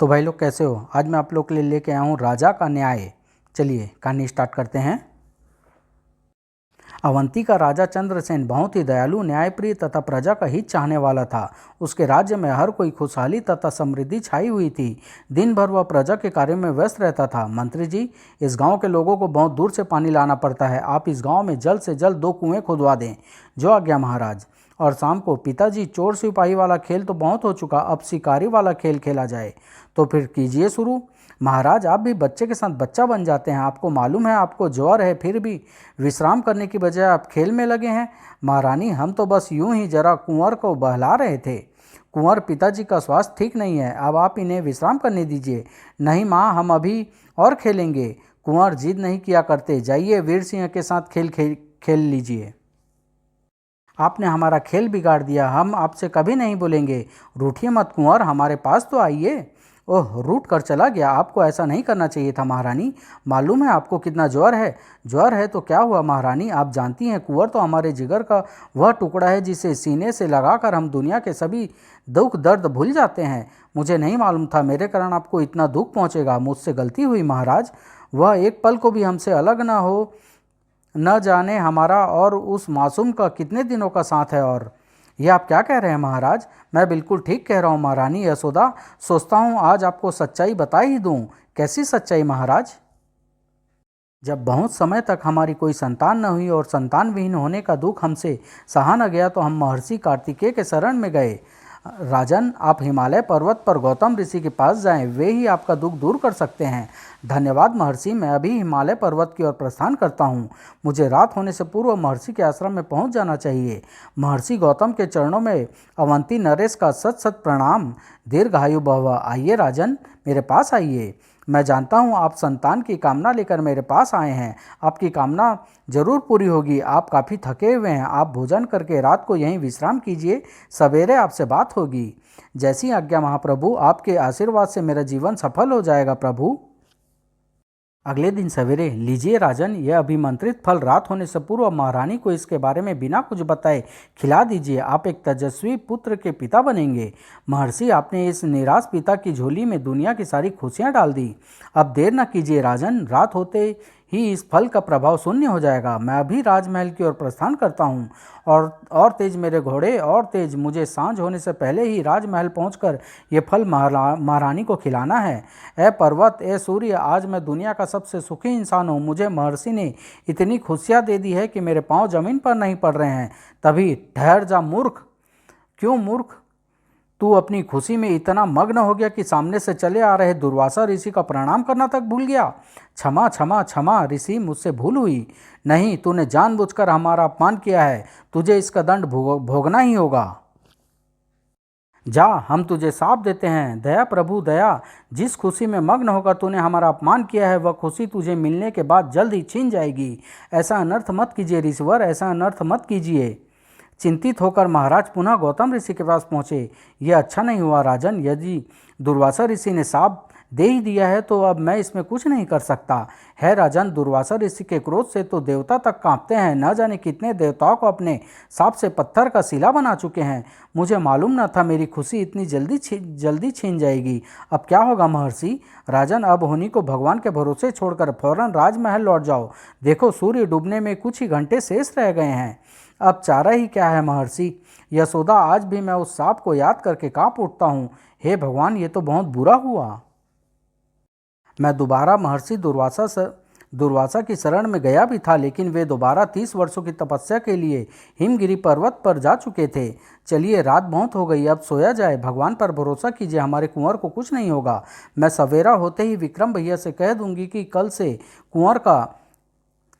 तो भाई लोग कैसे हो। आज मैं आप लोग के लिए लेके आया हूँ राजा का न्याय। चलिए कहानी स्टार्ट करते हैं। अवंती का राजा चंद्रसेन बहुत ही दयालु, न्यायप्रिय तथा प्रजा का हित चाहने वाला था। उसके राज्य में हर कोई खुशहाली तथा समृद्धि छाई हुई थी। दिन भर वह प्रजा के कार्यों में व्यस्त रहता था। मंत्री जी, इस गांव के लोगों को बहुत दूर से पानी लाना पड़ता है। आप इस गांव में जल्द से जल्द 2 कुएं खुदवा दें। जो आज्ञा महाराज। और शाम को, पिताजी, चोर सिपाही वाला खेल तो बहुत हो चुका, अब शिकारी वाला खेल खेला जाए। तो फिर कीजिए शुरू। महाराज, आप भी बच्चे के साथ बच्चा बन जाते हैं। आपको मालूम है आपको ज्वर है, फिर भी विश्राम करने की बजाय आप खेल में लगे हैं। महारानी, हम तो बस यूं ही जरा कुंवर को बहला रहे थे। कुंवर पिताजी का स्वास्थ्य ठीक नहीं है, अब आप इन्हें विश्राम करने दीजिए। नहीं माँ, हम अभी और खेलेंगे। कुंवर जिद नहीं किया करते। जाइए, वीर सिंह के साथ खेल लीजिए। आपने हमारा खेल बिगाड़ दिया, हम आपसे कभी नहीं बोलेंगे। रूठिए मत कुंवर, हमारे पास तो आइए। ओह, रूठ कर चला गया। आपको ऐसा नहीं करना चाहिए था महारानी। मालूम है आपको कितना ज्वर है। ज्वर है तो क्या हुआ महारानी, आप जानती हैं कुंवर तो हमारे जिगर का वह टुकड़ा है जिसे सीने से लगाकर हम दुनिया के सभी दुख दर्द भूल जाते हैं। मुझे नहीं मालूम था मेरे कारण आपको इतना दुख पहुँचेगा। मुझसे गलती हुई महाराज। वह एक पल को भी हमसे अलग न हो। न जाने हमारा और उस मासूम का कितने दिनों का साथ है। और ये आप क्या कह रहे हैं महाराज। मैं बिल्कुल ठीक कह रहा हूँ महारानी यशोदा। सोचता हूँ आज आपको सच्चाई बता ही दूँ। कैसी सच्चाई महाराज। जब बहुत समय तक हमारी कोई संतान न हुई और संतान विहीन होने का दुख हमसे सहा न गया, तो हम महर्षि कार्तिकेय के शरण में गए। राजन, आप हिमालय पर्वत पर गौतम ऋषि के पास जाएं, वे ही आपका दुख दूर कर सकते हैं। धन्यवाद महर्षि, मैं अभी हिमालय पर्वत की ओर प्रस्थान करता हूँ। मुझे रात होने से पूर्व महर्षि के आश्रम में पहुँच जाना चाहिए। महर्षि गौतम के चरणों में अवंती नरेश का सत सत प्रणाम। दीर्घायु भव। आइए राजन, मेरे पास आइए। मैं जानता हूँ आप संतान की कामना लेकर मेरे पास आए हैं। आपकी कामना जरूर पूरी होगी। आप काफ़ी थके हुए हैं, आप भोजन करके रात को यहीं विश्राम कीजिए। सवेरे आपसे बात होगी। जैसी आज्ञा महाप्रभु, आपके आशीर्वाद से मेरा जीवन सफल हो जाएगा प्रभु। अगले दिन सवेरे, लीजिए राजन, यह अभिमंत्रित फल रात होने से पूर्व महारानी को इसके बारे में बिना कुछ बताए खिला दीजिए। आप एक तेजस्वी पुत्र के पिता बनेंगे। महर्षि, आपने इस निराश पिता की झोली में दुनिया की सारी खुशियां डाल दी। अब देर न कीजिए राजन, रात होते ही इस फल का प्रभाव शून्य हो जाएगा। मैं अभी राजमहल की ओर प्रस्थान करता हूँ। और तेज मेरे घोड़े, और तेज। मुझे सांझ होने से पहले ही राजमहल पहुंचकर ये फल महारानी को खिलाना है। ए पर्वत, ए सूर्य, आज मैं दुनिया का सबसे सुखी इंसान हूँ। मुझे महर्षि ने इतनी खुशियाँ दे दी है कि मेरे पाँव जमीन पर नहीं पड़ रहे हैं। तभी ठहर जा मूर्ख। क्यों मूर्ख, तू अपनी खुशी में इतना मग्न हो गया कि सामने से चले आ रहे दुर्वासा ऋषि का प्रणाम करना तक भूल गया। क्षमा क्षमा क्षमा ऋषि, मुझसे भूल हुई। नहीं, तूने जानबूझकर हमारा अपमान किया है। तुझे इसका दंड भोगना ही होगा। जा, हम तुझे शाप देते हैं। दया प्रभु दया। जिस खुशी में मग्न होकर तूने हमारा अपमान किया है, वह खुशी तुझे मिलने के बाद जल्द ही छीन जाएगी। ऐसा अनर्थ मत कीजिए ऋषिवर, ऐसा अनर्थ मत कीजिए। चिंतित होकर महाराज पुनः गौतम ऋषि के पास पहुँचे। यह अच्छा नहीं हुआ राजन। यदि दुर्वासा ऋषि ने शाप दे ही दिया है तो अब मैं इसमें कुछ नहीं कर सकता। है राजन, दुर्वासा ऋषि के क्रोध से तो देवता तक कांपते हैं। न जाने कितने देवताओं को अपने शाप से पत्थर का शिला बना चुके हैं। मुझे मालूम न था मेरी खुशी इतनी जल्दी छीन जाएगी। अब क्या होगा महर्षि। राजन, अब होनी को भगवान के भरोसे छोड़कर फौरन राजमहल लौट जाओ। देखो, सूर्य डूबने में कुछ ही घंटे शेष रह गए हैं। अब चारा ही क्या है महर्षि। यशोदा, आज भी मैं उस सांप को याद करके कांप उठता हूँ। हे भगवान, ये तो बहुत बुरा हुआ। मैं दोबारा महर्षि दुर्वासा की शरण में गया भी था, लेकिन वे दोबारा 30 वर्षों की तपस्या के लिए हिमगिरी पर्वत पर जा चुके थे। चलिए, रात बहुत हो गई, अब सोया जाए। भगवान पर भरोसा कीजिए, हमारे कुंवर को कुछ नहीं होगा। मैं सवेरा होते ही विक्रम भैया से कह दूंगी कि कल से कुंवर का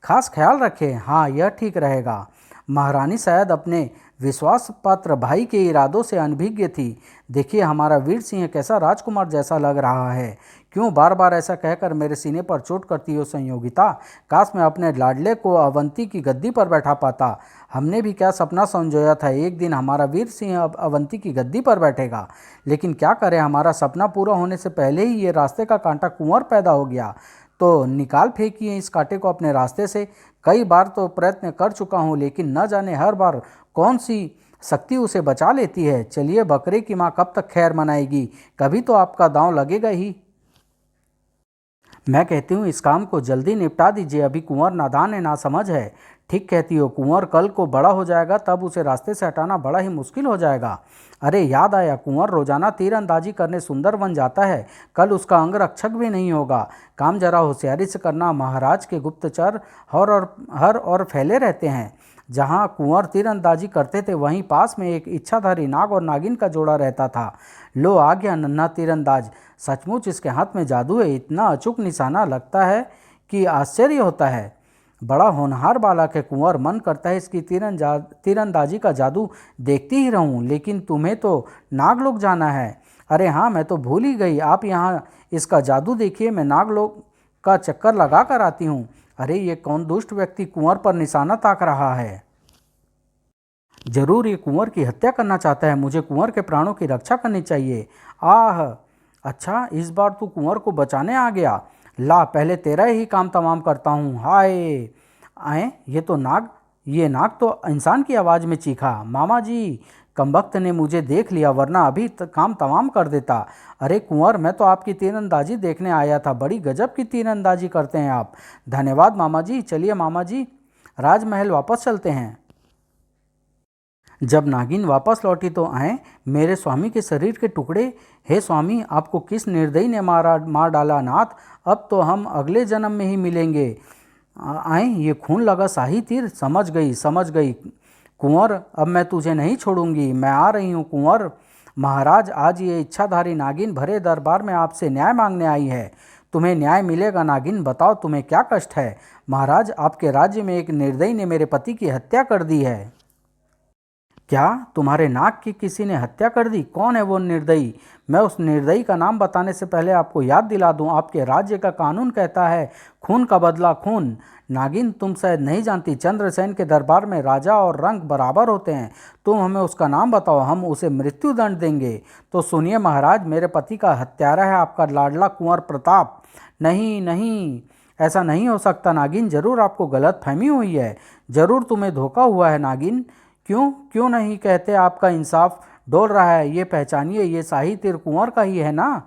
खास ख्याल रखें। हाँ, यह ठीक रहेगा। महारानी शायद अपने विश्वास पात्र भाई के इरादों से अनभिज्ञ थी। देखिए, हमारा वीर सिंह कैसा राजकुमार जैसा लग रहा है। क्यों बार बार ऐसा कहकर मेरे सीने पर चोट करती हो संयोगिता। काश मैं अपने लाडले को अवंती की गद्दी पर बैठा पाता। हमने भी क्या सपना संजोया था, एक दिन हमारा वीर सिंह अब अवंती की गद्दी पर बैठेगा। लेकिन क्या करें, हमारा सपना पूरा होने से पहले ही ये रास्ते का कांटा कुंवर पैदा हो गया। तो निकाल फेंकिए इस कांटे को अपने रास्ते से। कई बार तो प्रयत्न कर चुका हूँ, लेकिन न जाने हर बार कौन सी शक्ति उसे बचा लेती है। चलिए, बकरे की माँ कब तक खैर मनाएगी, कभी तो आपका दांव लगेगा ही। मैं कहती हूँ इस काम को जल्दी निपटा दीजिए, अभी कुंवर नादान है, नासमझ है। ठीक कहती हो, कुंवर कल को बड़ा हो जाएगा तब उसे रास्ते से हटाना बड़ा ही मुश्किल हो जाएगा। अरे याद आया, कुंवर रोजाना तीरंदाजी करने सुंदर बन जाता है, कल उसका अंगरक्षक भी नहीं होगा। काम जरा होशियारी से करना, महाराज के गुप्तचर हर और फैले रहते हैं। जहाँ कुंवर तीरंदाजी करते थे वहीं पास में एक इच्छाधारी नाग और नागिन का जोड़ा रहता था। लो आ गया नन्हा तीरंदाज, सचमुच इसके हाथ में जादू है, इतना अचूक निशाना लगता है कि आश्चर्य होता है। बड़ा होनहार बालक है कुंवर, मन करता है इसकी तीरंदाजी का जादू देखती ही रहूं, लेकिन तुम्हें तो नागलोक जाना है। अरे हाँ, मैं तो भूल ही गई, आप यहाँ इसका जादू देखिए, मैं नागलोक का चक्कर लगा कर आती हूँ। अरे ये कौन दुष्ट व्यक्ति कुंवर पर निशाना ताक रहा है। जरूर ये कुंवर की हत्या करना चाहता है, मुझे कुंवर के प्राणों की रक्षा करनी चाहिए। आह, अच्छा इस बार तू कुंवर को बचाने आ गया। ला पहले तेरा ही काम तमाम करता हूँ। हाय आए, ये नाग तो इंसान की आवाज़ में चीखा। मामा जी, कमबख्त ने मुझे देख लिया, वरना अभी काम तमाम कर देता। अरे कुंवर, मैं तो आपकी तीरंदाजी देखने आया था, बड़ी गजब की तीरंदाजी करते हैं आप। धन्यवाद मामा जी। चलिए मामा जी, राजमहल वापस चलते हैं। जब नागिन वापस लौटी तो आए, मेरे स्वामी के शरीर के टुकड़े। हे स्वामी, आपको किस निर्दयी ने मार डाला नाथ, अब तो हम अगले जन्म में ही मिलेंगे। आए, ये खून लगा शाही तीर, समझ गई कुंवर, अब मैं तुझे नहीं छोड़ूंगी, मैं आ रही हूँ कुंवर। महाराज, आज ये इच्छाधारी नागिन भरे दरबार में आपसे न्याय मांगने आई है। तुम्हें न्याय मिलेगा नागिन, बताओ तुम्हें क्या कष्ट है। महाराज, आपके राज्य में एक निर्दयी ने मेरे पति की हत्या कर दी है। क्या तुम्हारे नाक की किसी ने हत्या कर दी? कौन है वो निर्दयी? मैं उस निर्दयी का नाम बताने से पहले आपको याद दिला दूं, आपके राज्य का कानून कहता है खून का बदला खून। नागिन, तुम शायद नहीं जानती, चंद्रसेन के दरबार में राजा और रंक बराबर होते हैं। तुम हमें उसका नाम बताओ, हम उसे मृत्यु दंड देंगे। तो सुनिए महाराज, मेरे पति का हत्यारा है आपका लाडला कुंवर प्रताप। नहीं नहीं, ऐसा नहीं हो सकता नागिन, जरूर आपको गलत फहमी हुई है, जरूर तुम्हें धोखा हुआ है नागिन। क्यों नहीं कहते? आपका इंसाफ डोल रहा है, ये पहचानिए, ये शाही तीर कुंवर का ही है ना।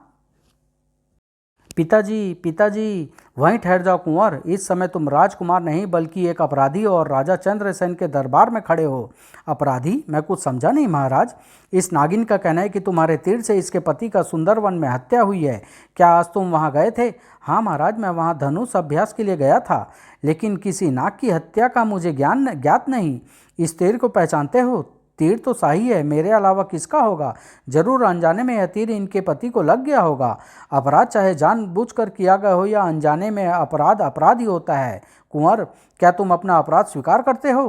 पिताजी, वहीं ठहर जाओ कुंवर, इस समय तुम राजकुमार नहीं बल्कि एक अपराधी और राजा चंद्रसेन के दरबार में खड़े हो। अपराधी? मैं कुछ समझा नहीं महाराज। इस नागिन का कहना है कि तुम्हारे तीर से इसके पति का सुंदरवन में हत्या हुई है। क्या आज तुम वहां गए थे? हाँ महाराज, मैं वहां धनुष अभ्यास के लिए गया था, लेकिन किसी नाग की हत्या का मुझे ज्ञात नहीं। इस तीर को पहचानते हो? तीर तो सही है, मेरे अलावा किसका होगा? जरूर अनजाने में यह तीर इनके पति को लग गया होगा। अपराध चाहे जानबूझकर किया गया हो या अनजाने में, अपराध ही होता है। कुंवर, क्या तुम अपना अपराध स्वीकार करते हो?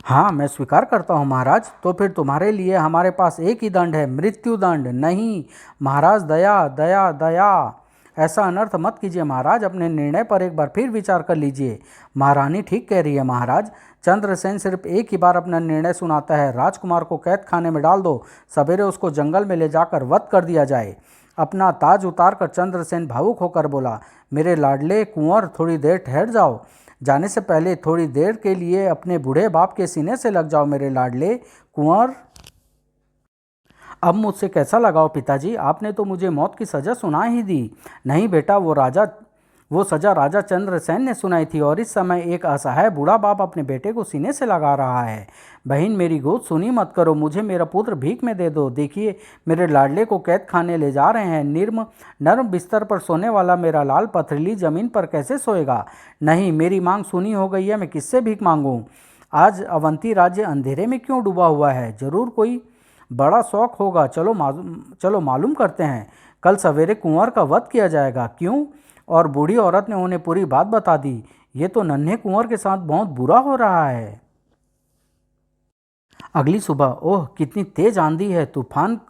हाँ, मैं स्वीकार करता हूँ महाराज। तो फिर तुम्हारे लिए हमारे पास एक ही दंड है, मृत्यु दंड। नहीं महाराज, दया दया दया। ऐसा अनर्थ मत कीजिए महाराज, अपने निर्णय पर एक बार फिर विचार कर लीजिए। महारानी ठीक कह रही है महाराज, चंद्रसेन सिर्फ एक ही बार अपना निर्णय सुनाता है। राजकुमार को कैद खाने में डाल दो, सवेरे उसको जंगल में ले जाकर वध कर दिया जाए। अपना ताज उतार कर चंद्रसेन भावुक होकर बोला, मेरे लाडले कुंवर, थोड़ी देर ठहर जाओ। जाने से पहले थोड़ी देर के लिए अपने बूढ़े बाप के सीने से लग जाओ मेरे लाडले कुंवर। अब मुझसे कैसा लगाओ पिताजी, आपने तो मुझे मौत की सज़ा सुना ही दी। नहीं बेटा, वो सज़ा राजा चंद्रसेन ने सुनाई थी, और इस समय एक असहाय बूढ़ा बाप अपने बेटे को सीने से लगा रहा है। बहन, मेरी गोद सुनी मत करो, मुझे मेरा पुत्र भीख में दे दो। देखिए, मेरे लाडले को कैद खाने ले जा रहे हैं। नर्म बिस्तर पर सोने वाला मेरा लाल पथरीली ज़मीन पर कैसे सोएगा? नहीं, मेरी मांग सुनी हो गई है, मैं किससे भीख मांगूं? आज अवंती राज्य अंधेरे में क्यों डूबा हुआ है? जरूर कोई बड़ा शौक होगा। चलो मालूम करते हैं। कल सवेरे कुंवर का वध किया जाएगा। क्यों? और बूढ़ी औरत ने उन्हें पूरी बात बता दी। ये तो नन्हे कुंवर के साथ बहुत बुरा हो रहा है। अगली सुबह, ओह कितनी तेज आंधी है, तूफान,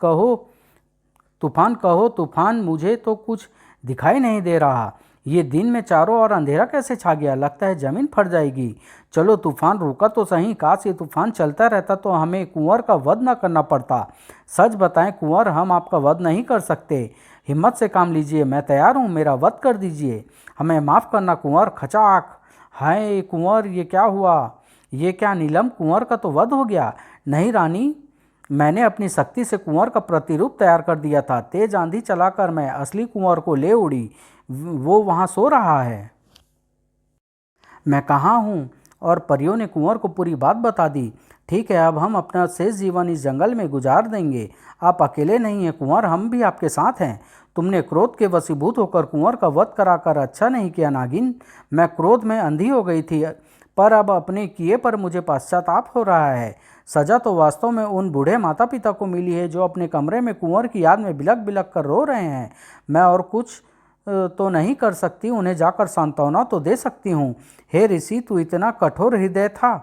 मुझे तो कुछ दिखाई नहीं दे रहा। ये दिन में चारों ओर अंधेरा कैसे छा गया, लगता है जमीन फट जाएगी। चलो तूफान रुका तो सही, काश ये तूफान चलता रहता तो हमें कुंवर का वध न करना पड़ता। सच बताएं कुंवर, हम आपका वध नहीं कर सकते। हिम्मत से काम लीजिए, मैं तैयार हूँ, मेरा वध कर दीजिए। हमें माफ़ करना कुंवर। खचाक। हाय कुंवर, ये क्या हुआ? ये क्या नीलम, कुंवर का तो वध हो गया? नहीं रानी, मैंने अपनी शक्ति से कुंवर का प्रतिरूप तैयार कर दिया था। तेज आंधी चलाकर मैं असली कुंवर को ले उड़ी। वो वहाँ सो रहा है। मैं कहाँ हूँ? और परियों ने कुंवर को पूरी बात बता दी। ठीक है, अब हम अपना शेष जीवन इस जंगल में गुजार देंगे। आप अकेले नहीं हैं कुंवर, हम भी आपके साथ हैं। तुमने क्रोध के वशीभूत होकर कुंवर का वध कराकर अच्छा नहीं किया नागिन। मैं क्रोध में अंधी हो गई थी, पर अब अपने किए पर मुझे पश्चाताप हो रहा है। सजा तो वास्तव में उन बूढ़े माता पिता को मिली है जो अपने कमरे में कुंवर की याद में बिलख बिलख कर रो रहे हैं। मैं और कुछ तो नहीं कर सकती, उन्हें जाकर सांत्वना तो दे सकती हूँ। हे ऋषि, तू इतना कठोर हृदय था?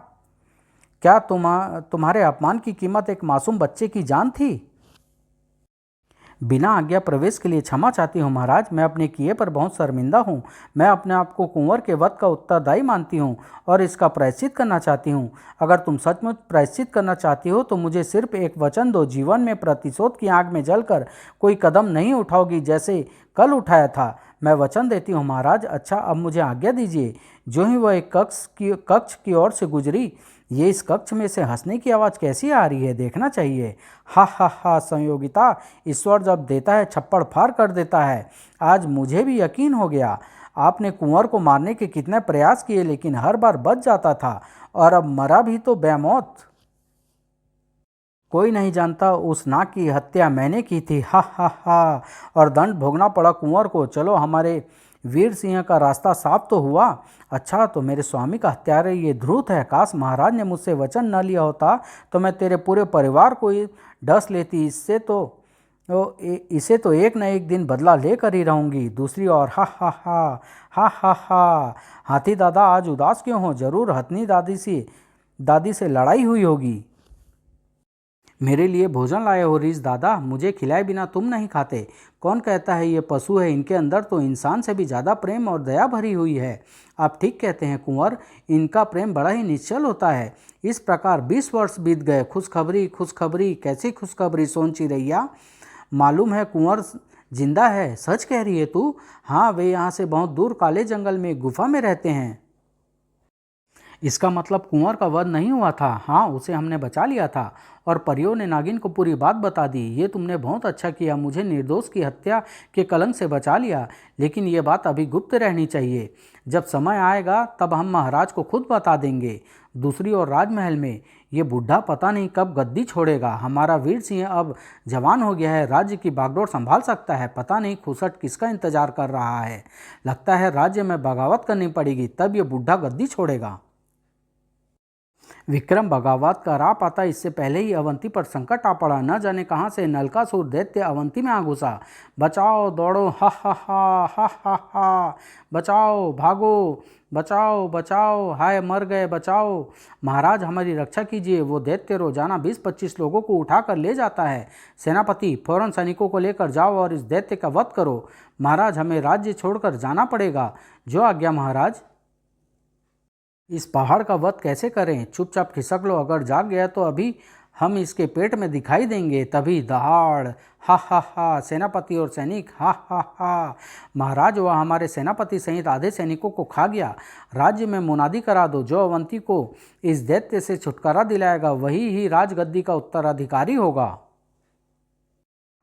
क्या तुम्हारे अपमान की कीमत एक मासूम बच्चे की जान थी? बिना आज्ञा प्रवेश के लिए क्षमा चाहती हूँ महाराज। मैं अपने किए पर बहुत शर्मिंदा हूँ। मैं अपने आप को कुंवर के वध का उत्तरदायी मानती हूँ और इसका प्रायश्चित करना चाहती हूँ। अगर तुम सचमुच प्रायश्चित करना चाहती हो तो मुझे सिर्फ एक वचन दो, जीवन में प्रतिशोध की आग में जलकर कोई कदम नहीं उठाओगी जैसे कल उठाया था। मैं वचन देती हूँ महाराज। अच्छा, अब मुझे आज्ञा दीजिए। जो ही वह एक कक्ष की ओर से गुजरी, ये इस कक्ष में से हंसने की आवाज़ कैसी आ रही है, देखना चाहिए। हा हा हा, संयोगिता, ईश्वर जब देता है छप्पड़ फाड़ कर देता है। आज मुझे भी यकीन हो गया। आपने कुंवर को मारने के कितने प्रयास किए, लेकिन हर बार बच जाता था, और अब मरा भी तो बेमौत। कोई नहीं जानता उस नाग की हत्या मैंने की थी। हा हा हा, और दंड भोगना पड़ा कुंवर को। चलो, हमारे वीर सिंह का रास्ता साफ तो हुआ। अच्छा, तो मेरे स्वामी का हत्यारा ये ध्रुत है। काश महाराज ने मुझसे वचन न लिया होता तो मैं तेरे पूरे परिवार को ही डस लेती। इसे तो एक न एक दिन बदला लेकर ही रहूंगी। दूसरी ओर, हा हा हा, हा हा हा, हाथी दादा आज उदास क्यों हो? जरूर हथनी दादी से लड़ाई हुई होगी। मेरे लिए भोजन लाए हो रीछ दादा? मुझे खिलाए बिना तुम नहीं खाते। कौन कहता है ये पशु है? इनके अंदर तो इंसान से भी ज़्यादा प्रेम और दया भरी हुई है। आप ठीक कहते हैं कुंवर, इनका प्रेम बड़ा ही निश्चल होता है। इस प्रकार 20 वर्ष बीत गए। खुशखबरी, खुशखबरी, कैसी खुशखबरी सोन चिरैया? मालूम है कुंवर जिंदा है? सच कह रही है तू? हाँ, वे यहाँ से बहुत दूर काले जंगल में गुफा में रहते हैं। इसका मतलब कुंवर का वध नहीं हुआ था? हाँ, उसे हमने बचा लिया था। और परियों ने नागिन को पूरी बात बता दी। ये तुमने बहुत अच्छा किया, मुझे निर्दोष की हत्या के कलंक से बचा लिया। लेकिन ये बात अभी गुप्त रहनी चाहिए। जब समय आएगा तब हम महाराज को खुद बता देंगे। दूसरी ओर राजमहल में ये बुढ़ा पता नहीं कब गद्दी छोड़ेगा। हमारा वीर सिंह अब जवान हो गया है, राज्य की बागडोर संभाल सकता है। पता नहीं खुसट किसका इंतजार कर रहा है। लगता है राज्य में बगावत करनी पड़ेगी, तब ये बुढ़ा गद्दी छोड़ेगा। विक्रम बगावत का राह पाता, इससे पहले ही अवंती पर संकट आ पड़ा। न जाने कहां से नलकासुर दैत्य अवंती में आ घुसा। बचाओ, दौड़ो, हा हा हा, हा हा हा, बचाओ, भागो, बचाओ बचाओ, हाय मर गए, बचाओ। महाराज, हमारी रक्षा कीजिए। वो दैत्य रोजाना 20-25 लोगों को उठाकर ले जाता है। सेनापति, फौरन सैनिकों को लेकर जाओ और इस दैत्य का वध करो। महाराज, हमें राज्य छोड़कर जाना पड़ेगा। जो आज्ञा महाराज। इस पहाड़ का वध कैसे करें? चुपचाप खिसक लो, अगर जाग गया तो अभी हम इसके पेट में दिखाई देंगे। तभी दहाड़, हा हा हा, सेनापति और सैनिक, हा हा हा। महाराज, वह हमारे सेनापति सहित आधे सैनिकों को खा गया। राज्य में मुनादी करा दो, जो अवंती को इस दैत्य से छुटकारा दिलाएगा वही ही राजगद्दी का उत्तराधिकारी होगा।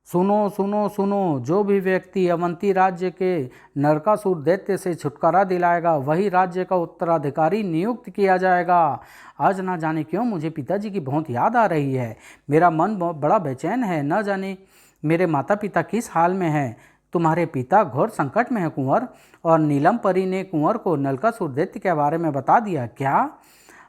सुनो सुनो सुनो, जो भी व्यक्ति अवंती राज्य के नरकासुर दैत्य से छुटकारा दिलाएगा वही राज्य का उत्तराधिकारी नियुक्त किया जाएगा। आज ना जाने क्यों मुझे पिताजी की बहुत याद आ रही है। मेरा मन बड़ा बेचैन है। न जाने मेरे माता पिता किस हाल में हैं। तुम्हारे पिता घोर संकट में है कुंवर। और नीलम परी ने कुंवर को नरकासुर दैत्य के बारे में बता दिया। क्या?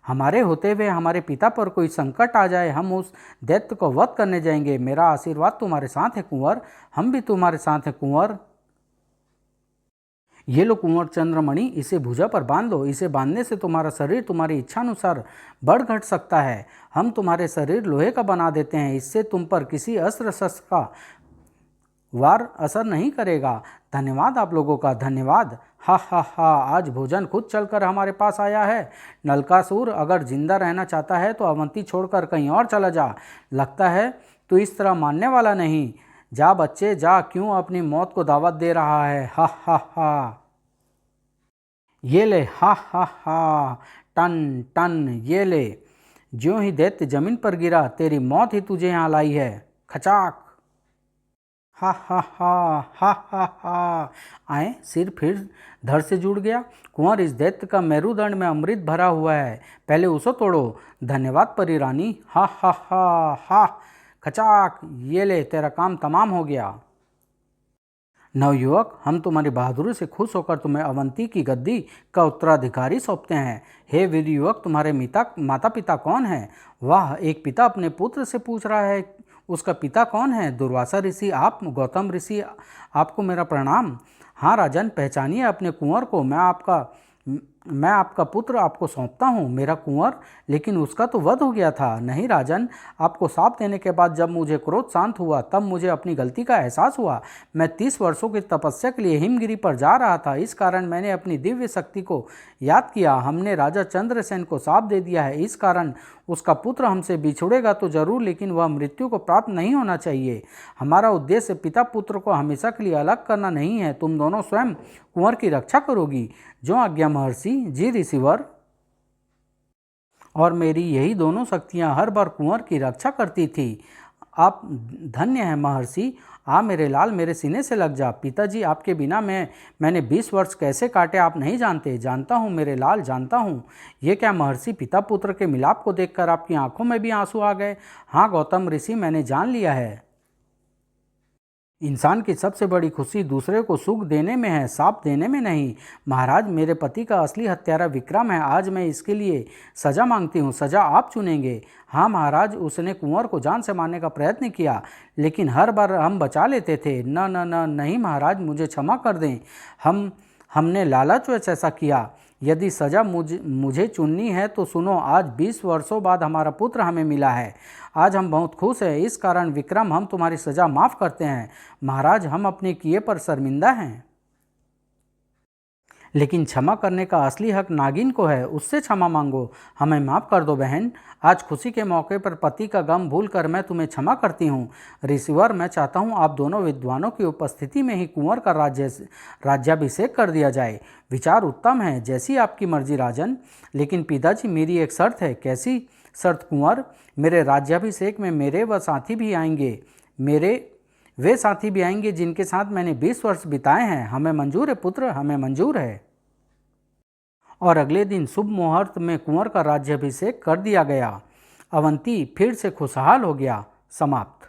हमारे होते हुए हमारे पिता पर कोई संकट आ जाए, हम उस दैत्य को वध करने जाएंगे। मेरा आशीर्वाद तुम्हारे साथ है कुंवर, हम भी तुम्हारे साथ हैं कुंवर। ये लो कुंवर चंद्रमणि, इसे भुजा पर बांध लो। इसे बांधने से तुम्हारा शरीर तुम्हारी इच्छानुसार बढ़ घट सकता है। हम तुम्हारे शरीर लोहे का बना देते हैं, इससे तुम पर किसी अस्त्र शस्त्र का वार असर नहीं करेगा। धन्यवाद आप लोगों का, धन्यवाद। हा हा हा, आज भोजन खुद चलकर हमारे पास आया है। नलकासुर, अगर जिंदा रहना चाहता है तो अवंती छोड़कर कहीं और चला जा। लगता है तू इस तरह मानने वाला नहीं। जा बच्चे जा, क्यों अपनी मौत को दावत दे रहा है? हा हा हा। ये ले, हा हा हा, टन टन, ये ले। ज्यों ही दैत्य जमीन पर गिरा, तेरी मौत ही तुझे यहाँ लाई है। खचाक। हा हा हा, हा हा हा। आए, सिर फिर धड़ से जुड़ गया। कुंवर, इस दैत्य का मेरुदंड में अमृत भरा हुआ है, पहले उसे तोड़ो। धन्यवाद परी रानी। हा हा हा हा। खचाक, ये ले, तेरा काम तमाम हो गया। नवयुवक, हम तुम्हारी बहादुरी से खुश होकर तुम्हें अवंती की गद्दी का उत्तराधिकारी सौंपते हैं। हे वीर युवक, तुम्हारे माता पिता कौन है? वाह, एक पिता अपने पुत्र से पूछ रहा है उसका पिता कौन है। दुर्वासा ऋषि आप? गौतम ऋषि, आपको मेरा प्रणाम। हाँ राजन, पहचानिए अपने कुंवर को। मैं आपका पुत्र आपको सौंपता हूँ। मेरा कुंवर, लेकिन उसका तो वध हो गया था। नहीं राजन, आपको शाप देने के बाद जब मुझे क्रोध शांत हुआ तब मुझे अपनी गलती का एहसास हुआ। मैं 30 वर्षों की तपस्या के लिए हिमगिरी पर जा रहा था, इस कारण मैंने अपनी दिव्य शक्ति को याद किया। हमने राजा चंद्रसेन को शाप दे दिया है, इस कारण उसका पुत्र हमसे बिछुड़ेगा तो जरूर, लेकिन वह मृत्यु को प्राप्त नहीं होना चाहिए। हमारा उद्देश्य पिता पुत्र को हमेशा के लिए अलग करना नहीं है। तुम दोनों स्वयं कुंवर की रक्षा करोगी। जो आज्ञा महर्षि। जी ऋषिवर। और मेरी यही दोनों शक्तियां हर बार कुंवर की रक्षा करती थी। आप धन्य हैं महर्षि। आ मेरे लाल, मेरे सीने से लग जा। पिताजी, आपके बिना मैंने 20 वर्ष कैसे काटे आप नहीं जानते। जानता हूँ मेरे लाल, जानता हूँ। ये क्या महर्षि, पिता पुत्र के मिलाप को देखकर आपकी आंखों में भी आंसू आ गए। हाँ गौतम ऋषि, मैंने जान लिया है। इंसान की सबसे बड़ी खुशी दूसरे को सुख देने में है, साप देने में नहीं। महाराज, मेरे पति का असली हत्यारा विक्रम है। आज मैं इसके लिए सजा मांगती हूँ। सजा आप चुनेंगे। हाँ महाराज, उसने कुंवर को जान से मारने का प्रयत्न किया, लेकिन हर बार हम बचा लेते थे। न न न नहीं महाराज, मुझे क्षमा कर दें। हमने लालचवश ऐसा किया। यदि सज़ा मुझे चुननी है तो सुनो, आज 20 वर्षों बाद हमारा पुत्र हमें मिला है। आज हम बहुत खुश हैं। इस कारण विक्रम, हम तुम्हारी सज़ा माफ़ करते हैं। महाराज, हम अपने किए पर शर्मिंदा हैं, लेकिन क्षमा करने का असली हक नागिन को है। उससे क्षमा मांगो। हमें माफ़ कर दो बहन। आज खुशी के मौके पर पति का गम भूलकर मैं तुम्हें क्षमा करती हूँ। ऋषिवर, मैं चाहता हूँ आप दोनों विद्वानों की उपस्थिति में ही कुंवर का राज्याभिषेक कर दिया जाए। विचार उत्तम है, जैसी आपकी मर्जी राजन। लेकिन पिताजी, मेरी एक शर्त है। कैसी शर्त कुंवर? मेरे राज्याभिषेक में मेरे व साथी भी आएंगे। वे साथी भी आएंगे जिनके साथ मैंने 20 वर्ष बिताए हैं। हमें मंजूर है पुत्र, हमें मंजूर है। और अगले दिन शुभ मुहूर्त में कुंवर का राज्याभिषेक कर दिया गया। अवंती फिर से खुशहाल हो गया। समाप्त।